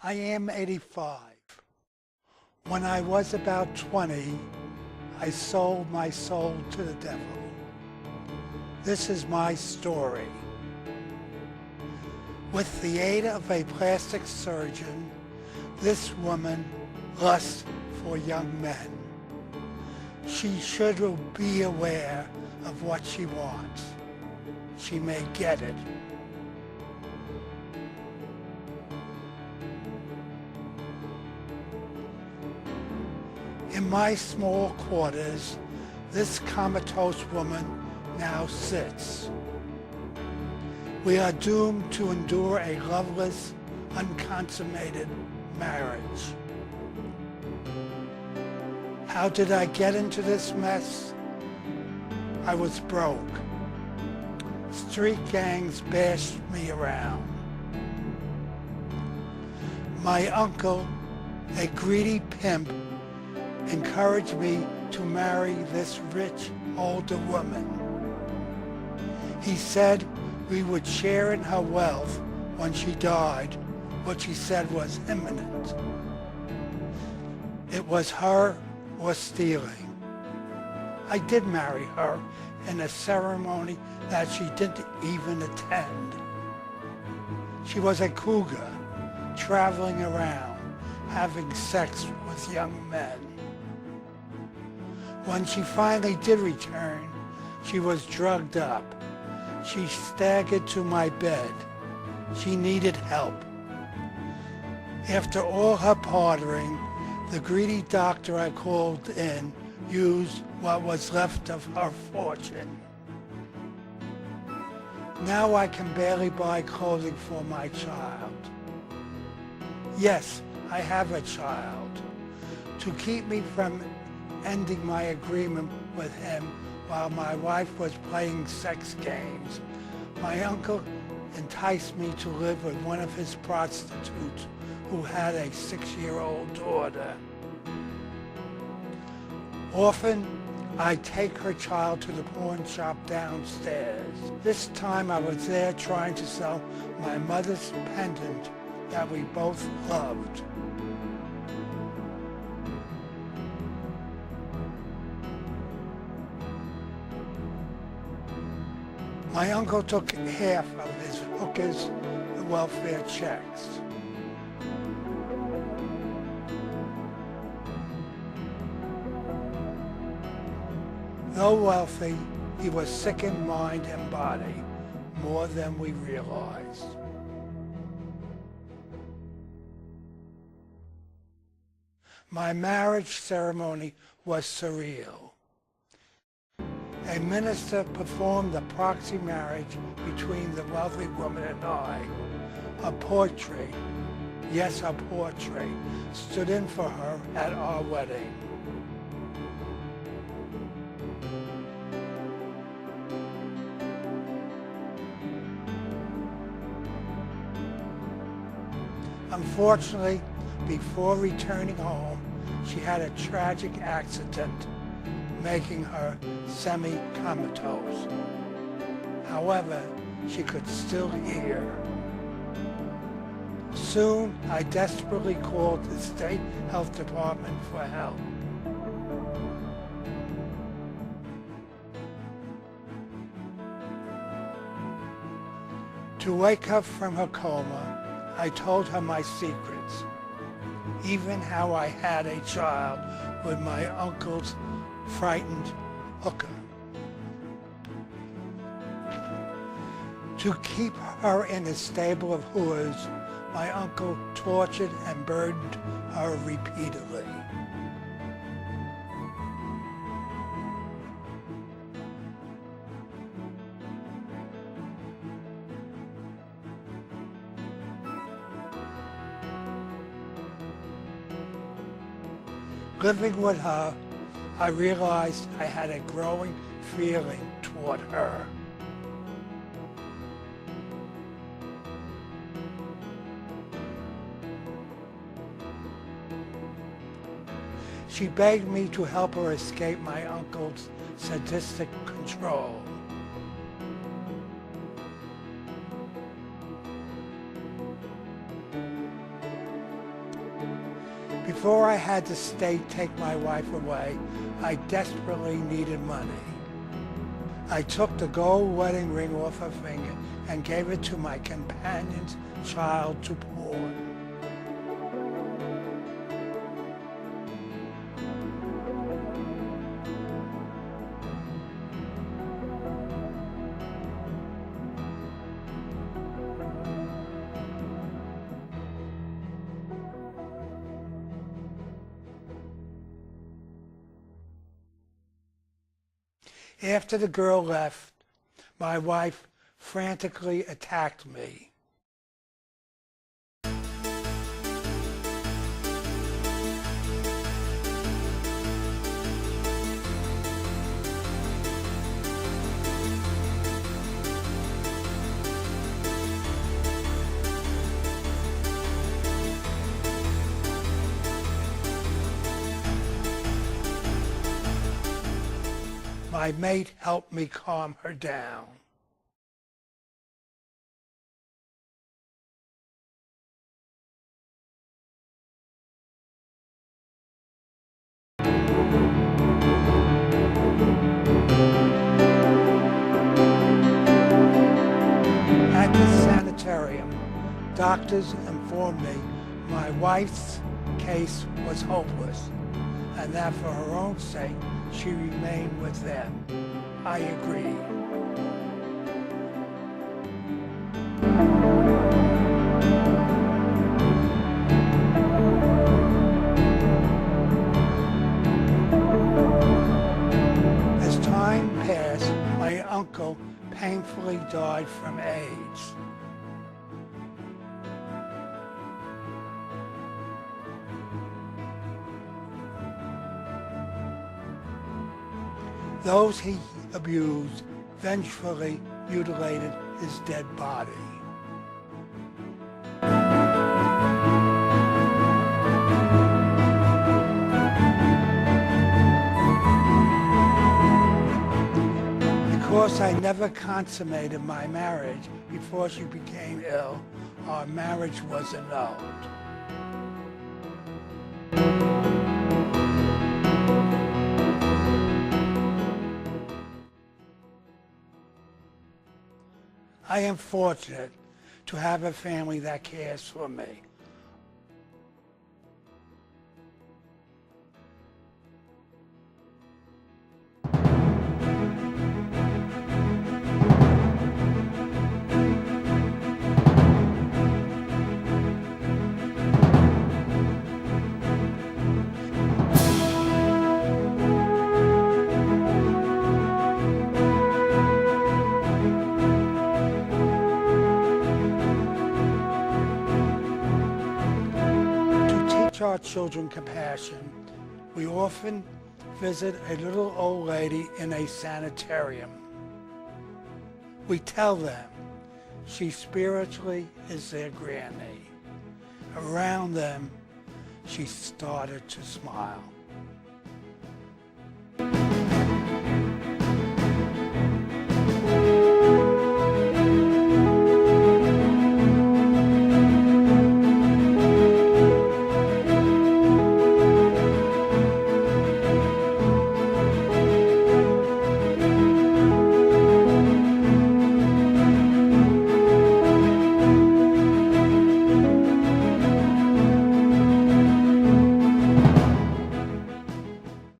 I am 85. When I was about 20, I sold my soul to the devil. This is my story. With the aid of a plastic surgeon, this woman lusts for young men. She should be aware of what she wants. She may get it. In my small quarters, this comatose woman now sits. We are doomed to endure a loveless, unconsummated marriage. How did I get into this mess? I was broke. Street gangs bashed me around. My uncle, a greedy pimp, encouraged me to marry this rich older woman. He said we would share in her wealth when she died, what she said was imminent. It was her or stealing. I did marry her in a ceremony that she didn't even attend. She was a cougar, traveling around, having sex with young men. When she finally did return, she was drugged up. She staggered to my bed. She needed help. After all her pondering, the greedy doctor I called in used what was left of her fortune. Now I can barely buy clothing for my child. Yes, I have a child. To keep me from ending my agreement with him while my wife was playing sex games, my uncle enticed me to live with one of his prostitutes who had a 6-year-old daughter. Often, I take her child to the pawn shop downstairs. This time I was there trying to sell my mother's pendant that we both loved. My uncle took half of his hooker's welfare checks. Though wealthy, he was sick in mind and body, more than we realized. My marriage ceremony was surreal. A minister performed a proxy marriage between the wealthy woman and I. A portrait, yes, a portrait, stood in for her at our wedding. Unfortunately, before returning home, she had a tragic accident, making her semi-comatose. However, she could still hear. Soon, I desperately called the state health department for help. To wake her from her coma, I told her my secrets, even how I had a child with my uncle's frightened hooker. To keep her in a stable of whores, my uncle tortured and burdened her repeatedly. Living with her, I realized I had a growing feeling toward her. She begged me to help her escape my uncle's sadistic control. Before I had the state take my wife away, I desperately needed money. I took the gold wedding ring off her finger and gave it to my companion's child to pawn. After the girl left, my wife frantically attacked me. My mate helped me calm her down. At the sanitarium, doctors informed me my wife's case was hopeless, and that for her own sake, she remained with them. I agreed. As time passed, my uncle painfully died from AIDS. Those he abused vengefully mutilated his dead body. Because I never consummated my marriage before she became ill, our marriage was annulled. I am fortunate to have a family that cares for me. Our children compassion, we often visit a little old lady in a sanitarium. We tell them she spiritually is their granny. Around them, she started to smile.